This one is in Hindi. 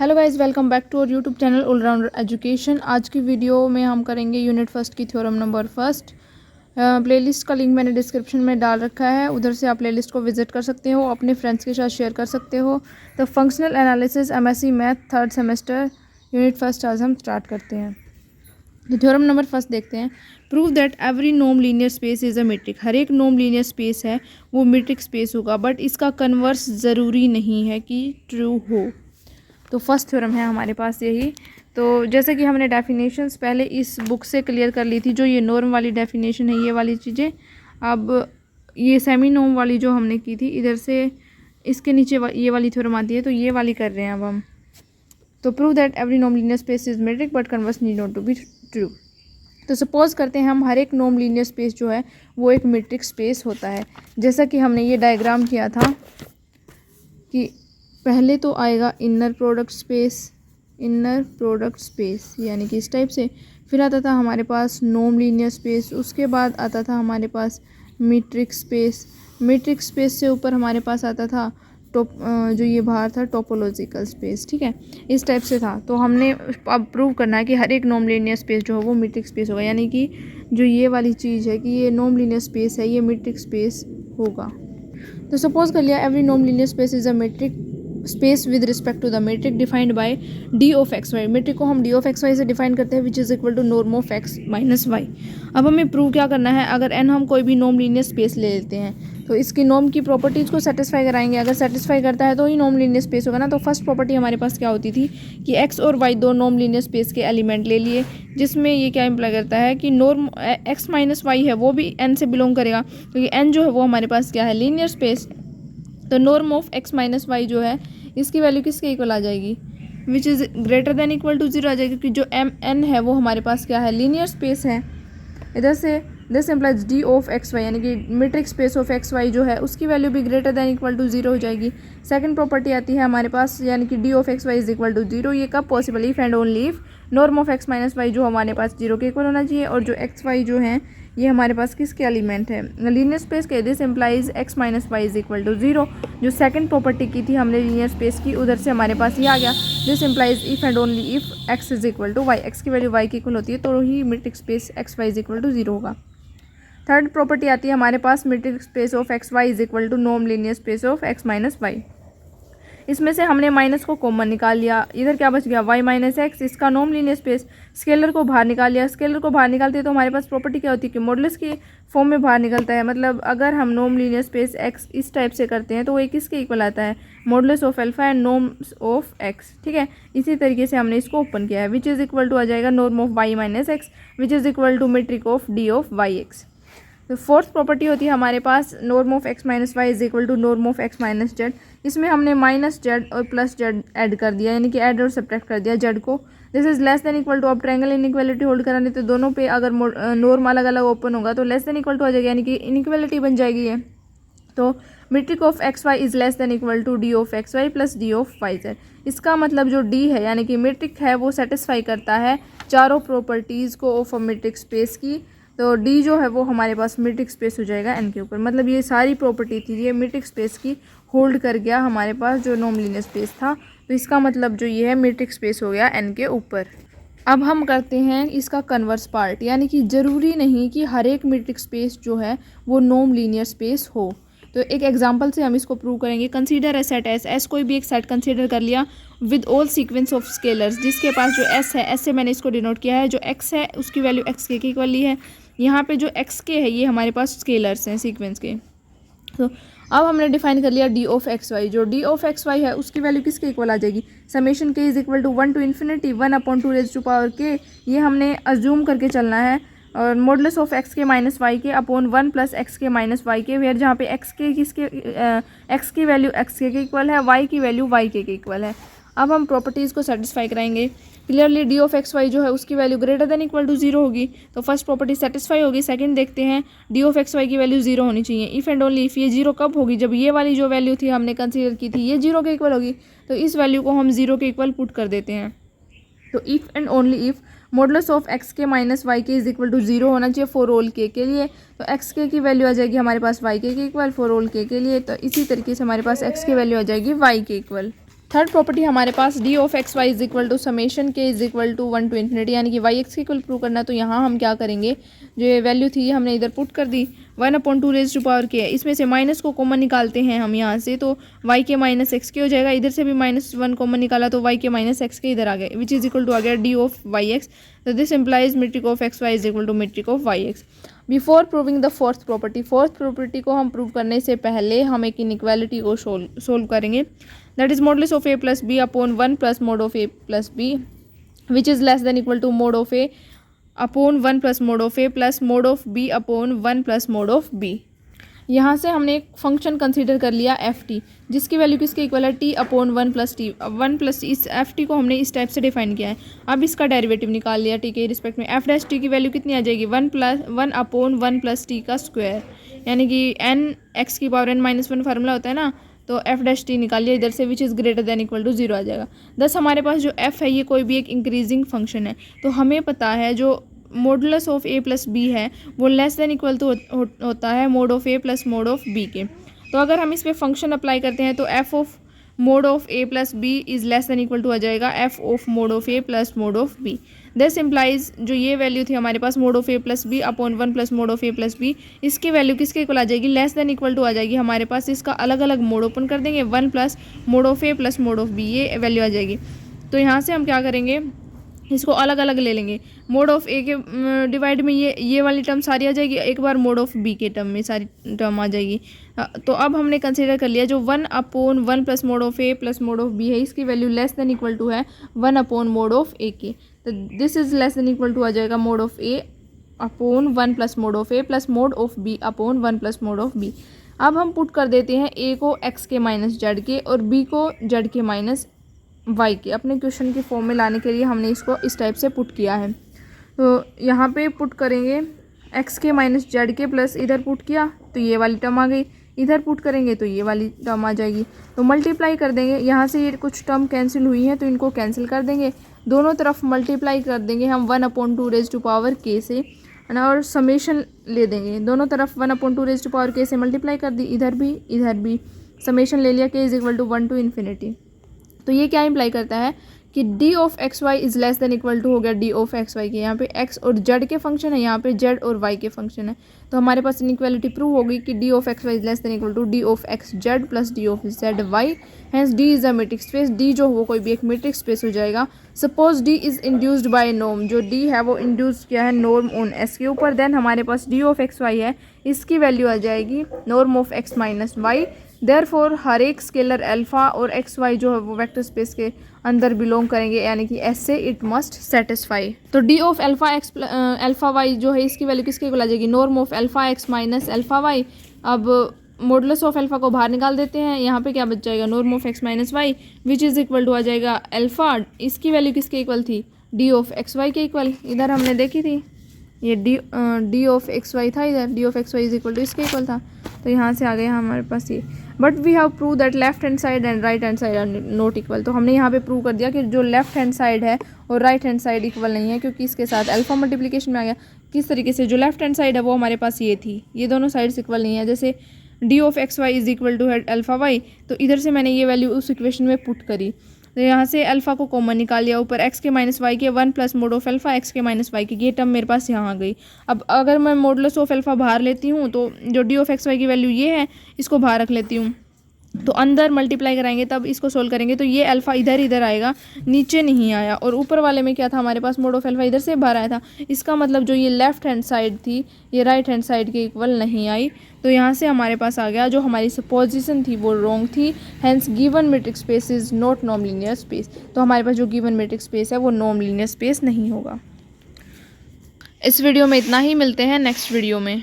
Hello guys, welcome back to our YouTube channel Allrounder Education. आज की वीडियो में हम करेंगे यूनिट फर्स्ट की थ्योरम नंबर फर्स्ट। प्लेलिस्ट का लिंक मैंने डिस्क्रिप्शन में डाल रखा है, उधर से आप प्लेलिस्ट को विजिट कर सकते हो, अपने फ्रेंड्स के साथ शेयर कर सकते हो। तो functional analysis MSc math third semester unit first आज हम स्टार्ट करते हैं। तो थ्योरम नंबर फर्स्ट देखते हैं। Prove that every non linear space is a metric. हर एक नॉन लीनियर स्पेस है वो मीट्रिक स्पेस होगा, बट इसका कन्वर्स ज़रूरी नहीं है कि ट्रू हो। तो फर्स्ट थ्योरम है हमारे पास यही। तो जैसे कि हमने डेफिनेशंस पहले इस बुक से क्लियर कर ली थी, जो ये नॉर्म वाली डेफिनेशन है ये वाली चीज़ें, अब ये सेमी नॉर्म वाली जो हमने की थी इधर से इसके नीचे ये वाली थ्योरम आती है, तो ये वाली कर रहे हैं अब हम। तो prove that every non linear space is metric but converse need not to be true. तो सपोज करते हैं हम हर एक नॉन लीनियर स्पेस जो है वो एक मेट्रिक स्पेस होता है। जैसा कि हमने ये डायग्राम किया था कि पहले तो आएगा इनर प्रोडक्ट स्पेस यानी कि इस टाइप से, फिर आता था हमारे पास नॉन लीनियर स्पेस, उसके बाद आता था हमारे पास मीट्रिक स्पेस से ऊपर हमारे पास आता था जो ये बाहर था टोपोलॉजिकल स्पेस। ठीक है, इस टाइप से था। तो हमने अब प्रूव करना है कि हर एक नॉन लीनियर स्पेस जो है वो मीट्रिक स्पेस होगा, यानी कि जो ये वाली चीज़ है कि ये नॉन लीनियर स्पेस है ये मीट्रिक स्पेस होगा। तो सपोज कर लिया every non linear space is a metric space with respect to the metric defined by d of x y. Metric को हम डी ऑफ एक्स वाई से डिफाइन करते हैं, which is equal to norm of x minus y. अब हमें प्रूव क्या करना है, अगर एन हम कोई भी नॉन लीनियर स्पेस ले लेते हैं तो इसकी नॉर्म की प्रॉपर्टीज़ को सेटिस्फाई कराएंगे। अगर सेटिस्फाई करता है तो ही नॉन लीनियर स्पेस होगा ना। तो फर्स्ट प्रॉपर्टी हमारे पास क्या होती थी कि एक्स और वाई दो नॉन लीनियर स्पेस के एलिमेंट ले लिए, जिसमें ये क्या इम्प्लाई करता है कि नॉर्म एक्स माइनस वाई है वो भी एन से बिलोंग करेगा, क्योंकि एन जो है वो हमारे पास क्या है, लीनियर स्पेस। तो norm of x minus Y जो है इसकी वैल्यू किसके इक्वल आ जाएगी, which is greater than equal to zero आ जाएगी, क्योंकि जो एम एन है वो हमारे पास क्या है, लीनियर स्पेस है। इधर से this implies d of x y, यानी कि metric space of x Y जो है उसकी वैल्यू भी greater than equal to zero हो जाएगी। सेकंड प्रॉपर्टी आती है हमारे पास, यानी कि d of x Y is equal to zero. ये कब possible, if and only if norm of x minus Y जो हमारे पास जीरो के इक्वल होना चाहिए, और जो एक्स वाई जो है ये हमारे पास किसके एलिमेंट है, लीनियर स्पेस के। This implies x minus Y is equal to zero. जो सेकंड प्रॉपर्टी की थी हमने लीनियर स्पेस की, उधर से हमारे पास ये आ गया। This implies if and only if X is equal to Y, X की वैल्यू वाई की इक्वल होती है तो ही metric space X Y is equal to zero होगा। थर्ड प्रॉपर्टी आती है हमारे पास, metric space of x Y is equal to non linear space of x minus Y. इसमें से हमने माइनस को कॉमन निकाल लिया, इधर क्या बच गया, वाई माइनस एक्स, इसका नॉन लीनियर स्पेस। स्केलर को बाहर निकाल लिया, स्केलर को बाहर निकालते हैं तो हमारे पास प्रॉपर्टी क्या होती है कि मॉडुलस की फॉर्म में बाहर निकलता है। मतलब अगर हम नॉन लीनियर स्पेस एक्स इस टाइप से करते हैं तो वो किसके इक्वल आता है, modulus of alpha and norm of x. ठीक है, इसी तरीके से हमने इसको ओपन किया है, विच इज़ इक्वल टू आ जाएगा norm of Y minus X, which is equal to metric of D of Y x. तो फोर्थ प्रॉपर्टी होती है हमारे पास, norm of x minus Y is equal to norm of x minus Z. इसमें हमने माइनस जेड और प्लस जेड ऐड कर दिया, यानी कि ऐड और सब्ट्रैक्ट कर दिया जेड को। This is less than equal to, अब ट्रायंगल इनइक्वालिटी होल्ड कराने तो दोनों पे अगर नॉर्म अलग अलग ओपन होगा तो लेस देन इक्वल टू आ जाएगा, यानी कि इनइक्वालिटी बन जाएगी ये। तो metric of x Y is less than equal to d of x y plus d of y z. इसका मतलब जो डी है यानी कि मीट्रिक है वो सेटिस्फाई करता है चारों प्रॉपर्टीज़ को ऑफ अ मीट्रिक स्पेस की। तो डी जो है वो हमारे पास मीट्रिक स्पेस हो जाएगा एन के ऊपर। मतलब ये सारी प्रॉपर्टी थी ये मीट्रिक स्पेस की होल्ड कर गया हमारे पास जो नॉन लीनियर स्पेस था। तो इसका मतलब जो ये है मीट्रिक स्पेस हो गया एन के ऊपर। अब हम करते हैं इसका कन्वर्स पार्ट, यानी कि ज़रूरी नहीं कि हर एक मीट्रिक स्पेस जो है वो नॉन लीनियर स्पेस हो। तो एक एग्जांपल से हम इसको प्रूव करेंगे। कंसीडर ए सेट एस कोई भी एक सेट कंसीडर कर लिया with all sequence of scalars, जिसके पास जो एस है, एस से मैंने इसको डिनोट किया है, जो एक्स है उसकी वैल्यू एक्स के इक्वल ली है। यहाँ पे जो एक्स के है ये हमारे पास स्केलर्स हैं सीक्वेंस के। तो अब हमने डिफाइन कर लिया डी ऑफ एक्स वाई, जो डी ऑफ एक्स वाई है उसकी वैल्यू किसके इक्वल आ जाएगी, समेशन के is equal to 1 to infinity 1 upon 2 raise to power k. ये हमने अज्यूम करके चलना है, और modulus of x k minus y k upon 1 plus x k minus y k, where जहाँ पे एक्स के किसके एक्स की वैल्यू एक्स के इक्वल है, वाई की वैल्यू वाई के इक्वल है। अब हम प्रॉपर्टीज़ को सेटिस्फाई कराएंगे। Clearly d of x Y जो है उसकी value greater than equal to zero होगी, तो फर्स्ट प्रॉपर्टी सेटिस्फाई होगी। सेकंड देखते हैं, डी ऑफ एक्स वाई की वैल्यू जीरो होनी चाहिए। इफ़ एंड ओनली इफ़ ये जीरो कब होगी, जब ये वाली जो वैल्यू थी हमने कंसीडर की थी ये जीरो के इक्वल होगी, तो इस वैल्यू को हम जीरो के इक्वल पुट कर देते हैं। तो if and only if modulus of x k minus y के इज इक्वल टू जीरो होना चाहिए फॉर ऑल के लिए। तो एक्स के की वैल्यू आ जाएगी हमारे पास वाई के इक्वल फॉर ऑल के लिए। तो इसी तरीके से हमारे पास एक्स की वैल्यू आ जाएगी वाई के इक्वल। थर्ड प्रॉपर्टी हमारे पास D of x Y is equal to summation के is equal to 1 to infinity, यानी कि वाई एक्स की इक्वल प्रूव करना। तो यहाँ हम क्या करेंगे, जो ये वैल्यू थी हमने इधर पुट कर दी 1/2 रेज़ टू पावर के, इसमें से माइनस को कॉमन निकालते हैं हम यहाँ से, तो वाई के माइनस एक्स के हो जाएगा। इधर से भी -1 कॉमन निकाला तो वाई के माइनस एक्स के इधर आ गए, विच इज इक्वल टू आ गया डी ऑफ वाई एक्स। तो this implies metric of x Y is equal to metric of Y x. Before proving the fourth property को हम प्रूव करने से पहले हम एक इनइक्वालिटी को सोल्व करेंगे, that is modulus of A plus B upon 1 plus mod of A plus b which is less than equal to mod of A upon 1 plus mod of A plus mod of B upon 1 plus mod of b. यहाँ से हमने एक फंक्शन कंसीडर कर लिया एफ टी, जिसकी वैल्यू किसके इक्वल है, t upon 1 plus t. 1 plus इस एफ टी को हमने इस टाइप से डिफाइन किया है। अब इसका डेरिवेटिव निकाल लिया टी के रिस्पेक्ट में। एफ डैश टी की वैल्यू कितनी आ जाएगी, 1 अपॉन 1 प्लस टी का स्क्वायर, यानी कि एन एक्स की पावर n-1 फार्मूला होता है ना, तो एफ डैश टी निकाल लिया इधर से, which is greater than equal to 0 आ जाएगा। दस हमारे पास जो एफ है ये कोई भी एक इंक्रीजिंग फंक्शन है, तो हमें पता है जो modulus of A plus b है वो लेस देन इक्वल टू होता है mod of A plus mod of b के। तो अगर हम इस पर फंक्शन अप्लाई करते हैं तो F of mod of A plus B is less than equal to आ जाएगा F of mod of A plus mod of B. This implies जो ये वैल्यू थी हमारे पास mod of A plus B upon 1 plus mod of A plus B, इसकी वैल्यू किसके इक्वल आ जाएगी, लेस देन इक्वल टू आ जाएगी हमारे पास। इसका अलग अलग मोड ओपन कर देंगे, 1 plus mod of A plus mod of b, ये वैल्यू आ जाएगी। तो यहाँ से हम क्या करेंगे, इसको अलग अलग ले लेंगे। मोड ऑफ ए के डिवाइड में ये वाली टर्म सारी आ जाएगी, एक बार मोड ऑफ बी के टर्म में सारी टर्म आ जाएगी। तो अब हमने कंसीडर कर लिया जो 1 upon 1 plus mod of A plus mod of B है, इसकी value less than equal to है 1 अपॉन मोड ऑफ ए के। तो this is less than equal to आ जाएगा mod of A upon 1 plus mod of A plus mod of B upon 1 plus mod of B. अब हम पुट कर देते हैं ए को एक्स के माइनस जेड के और बी को जेड के माइनस वाई के। अपने क्वेश्चन की फॉर्म में लाने के लिए हमने इसको इस टाइप से पुट किया है। तो यहाँ पे पुट करेंगे एक्स के माइनस जेड के प्लस इधर पुट किया तो ये वाली टर्म आ गई, इधर पुट करेंगे तो ये वाली टर्म आ जाएगी। तो मल्टीप्लाई कर देंगे, यहाँ से ये कुछ टर्म कैंसिल हुई हैं तो इनको कैंसिल कर देंगे, दोनों तरफ मल्टीप्लाई कर देंगे हम 1/2 रेज़ टू पावर के से, और समेशन ले देंगे दोनों तरफ 1/2 रेज़ टू पावर के से मल्टीप्लाई कर दी, इधर भी समेशन ले लिया, k is equal to 1 to infinity. तो ये क्या इम्प्लाई करता है कि d of x y is less than equal to हो गया डी ऑफ एक्स वाई के। यहाँ पे एक्स और जेड के फंक्शन है, यहाँ पे जेड और वाई के फंक्शन है। तो हमारे पास इनइक्वालिटी प्रूव होगी कि d of x Y is less than equal to d of x z plus d of z y. Hence d is a matrix space, d जो वो कोई भी एक मैट्रिक्स स्पेस हो जाएगा। Suppose d is induced by norm, जो डी है वो इंड्यूस किया है नॉर्म ऑन एस के ऊपर। देन हमारे पास डी ऑफ एक्स वाई है, इसकी वैल्यू आ जाएगी norm of x minus Y. Therefore हर एक स्केलर अल्फा और एक्स वाई जो है वो वेक्टर स्पेस के अंदर बिलोंग करेंगे, यानी कि एस से इट मस्ट सेटिस्फाई। तो d of alpha x alpha y जो है इसकी वैल्यू किसके इक्वल आ जाएगी, norm of alpha x minus alpha y. अब मॉडुलस ऑफ अल्फा को बाहर निकाल देते हैं, यहाँ पे क्या बच जाएगा, norm of x minus Y which is equal to आ जाएगा अल्फा। इसकी वैल्यू किसके इक्वल थी, डी ऑफ एक्स वाई के इक्वल, इधर हमने देखी थी ये डी ऑफ एक्स वाई था, इधर d of x Y is equal to इसके इक्वल था। तो यहाँ से आ गया हमारे पास ये, but we have prove that left hand side and right hand side are not equal. तो हमने यहाँ पे प्रूव कर दिया कि जो लेफ्ट हैंड साइड है और राइट हैंड साइड इक्वल नहीं है, क्योंकि इसके साथ अल्फा मल्टीप्लिकेशन में आ गया। किस तरीके से, जो लेफ्ट हैंड साइड है वो हमारे पास ये थी, ये दोनों साइड्स इक्वल नहीं है। जैसे d of x Y is equal to है अल्फा वाई, तो इधर से मैंने ये वैल्यू उस इक्वेशन में पुट करी, तो यहाँ से अल्फा को कॉमन निकाल लिया, ऊपर एक्स के माइनस वाई के 1 plus mod of alpha x k minus Y की, ये टर्म मेरे पास यहाँ आ गई। अब अगर मैं मॉडुलस ऑफ अल्फा बाहर लेती हूँ तो जो डी ऑफ एक्स वाई की वैल्यू ये है, इसको बाहर रख लेती हूँ, तो अंदर मल्टीप्लाई कराएंगे तब इसको सोल्व करेंगे तो ये अल्फा इधर आएगा, नीचे नहीं आया। और ऊपर वाले में क्या था हमारे पास, मोड ऑफ अल्फा इधर से बाहर आया था। इसका मतलब जो ये लेफ्ट हैंड साइड थी ये राइट हैंड साइड के इक्वल नहीं आई। तो यहाँ से हमारे पास आ गया जो हमारी सपोजिशन थी वो रॉन्ग थी। Hence given matrix space is not non linear space. तो हमारे पास जो गिवन मैट्रिक्स स्पेस है वो नॉन लीनियर स्पेस नहीं होगा। इस वीडियो में इतना ही, मिलते हैं नेक्स्ट वीडियो में।